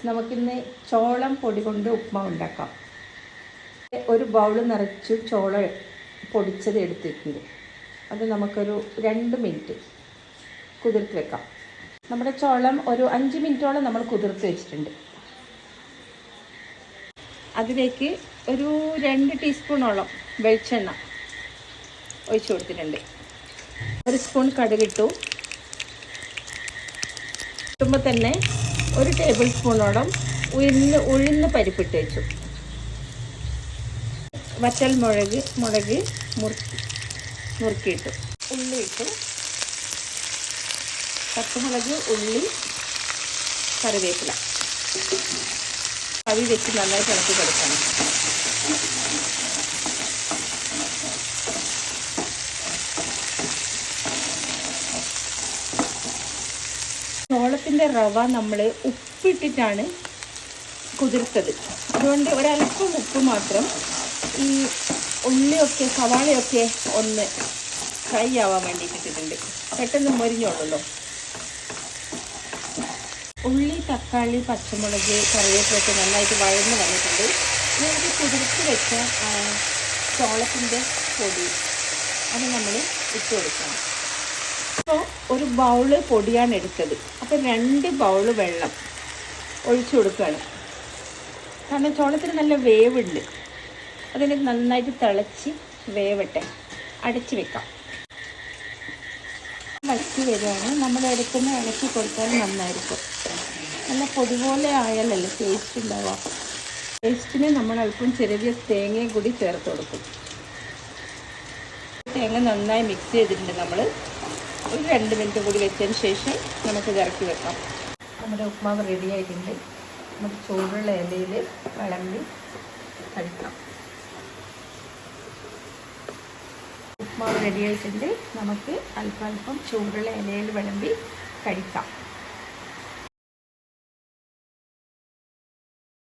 നമുക്കിന്ന് ചോളം പൊടി കൊണ്ട് ഉപ്മാവ് ഉണ്ടാക്കാം. ഒരു ബൗൾ നിറച്ച് ചോളം പൊടിച്ചത് എടുത്തിട്ടുണ്ട്. അത് നമുക്കൊരു 2 മിനിറ്റ് കുതിർത്ത് വെക്കാം. നമ്മുടെ ചോളം ഒരു 5 മിനിറ്റോളം നമ്മൾ കുതിർത്ത് വെച്ചിട്ടുണ്ട്. അതിലേക്ക് ഒരു 2 ടീസ്പൂണോളം വെളിച്ചെണ്ണ ഒഴിച്ചു കൊടുത്തിട്ടുണ്ട്. 1 സ്പൂൺ കടുകിട്ടു. ഇട്ടുമ്പോൾ തന്നെ 1 ടേബിൾ സ്പൂണോളം ഉഴുന്ന് പരിപ്പിട്ട് വെച്ചു. വറ്റൽ മുളക് മുറുക്കിയിട്ടു. ഉള്ളി ഇട്ടു. പച്ചമുളക്, ഉള്ളി, കറിവേപ്പില അരി വെച്ച് നന്നായിട്ട് ഇളക്കി കൊടുക്കണം. ചോളത്തിൻ്റെ റവ നമ്മൾ ഉപ്പിട്ടിട്ടാണ് കുതിർത്തത്. അതുകൊണ്ട് ഒരല്പം ഉപ്പ് മാത്രം ഈ ഉള്ളിയൊക്കെ സവാളയൊക്കെ ഒന്ന് ഫ്രൈ ആവാൻ വേണ്ടിയിട്ടിട്ടുണ്ട്. പെട്ടെന്ന് മൊരിഞ്ഞോളൂല്ലോ. ഉള്ളി, തക്കാളി, പച്ചമുളക്, കറിവേപ്പിലൊക്കെ നന്നായിട്ട് വഴന്ന് വന്നിട്ടുണ്ട്. നമുക്ക് കുതിർത്ത് വെച്ച ചോളത്തിൻ്റെ പൊടി അത് നമ്മൾ ഇട്ട് കൊടുക്കണം. അപ്പോൾ ഒരു ബൗള് പൊടിയാണ് എടുത്തത്. അപ്പോൾ 2 ബൗള് വെള്ളം ഒഴിച്ചു കൊടുക്കുകയാണ്. കാരണം ചോളത്തിന് നല്ല വേവുണ്ട്. അതിന് നന്നായിട്ട് തിളച്ച് വേവട്ടെ. അടച്ച് വെക്കാം. വറ്റി വരികയാണ്. നമ്മൾ എടുക്കുന്ന ഇളക്കി കൊടുത്താൽ നന്നായിരിക്കും. നല്ല പൊടി പോലെ ആയാലല്ലേ ടേസ്റ്റ് ഉണ്ടാവുക. ടേസ്റ്റിന് നമ്മൾ അല്പം ചെറിയ തേങ്ങയും കൂടി ചേർത്ത് കൊടുക്കും. തേങ്ങ നന്നായി മിക്സ് ചെയ്തിട്ടുണ്ട്. നമ്മൾ ഒരു 2 മിനിറ്റ് കൂടി വെച്ചതിന് ശേഷം നമുക്ക് ഇറക്കി വെക്കാം. നമ്മുടെ ഉപ്മാവ് റെഡി ആയിട്ടുണ്ട്. നമുക്ക് ചൂടുള്ള ഇലയിൽ വിളമ്പി കഴിക്കാം. ഉപ്മാവ് റെഡി ആയിട്ടുണ്ട്. നമുക്ക് അല്പം ചൂടുള്ള ഇലയിൽ വിളമ്പി കഴിക്കാം.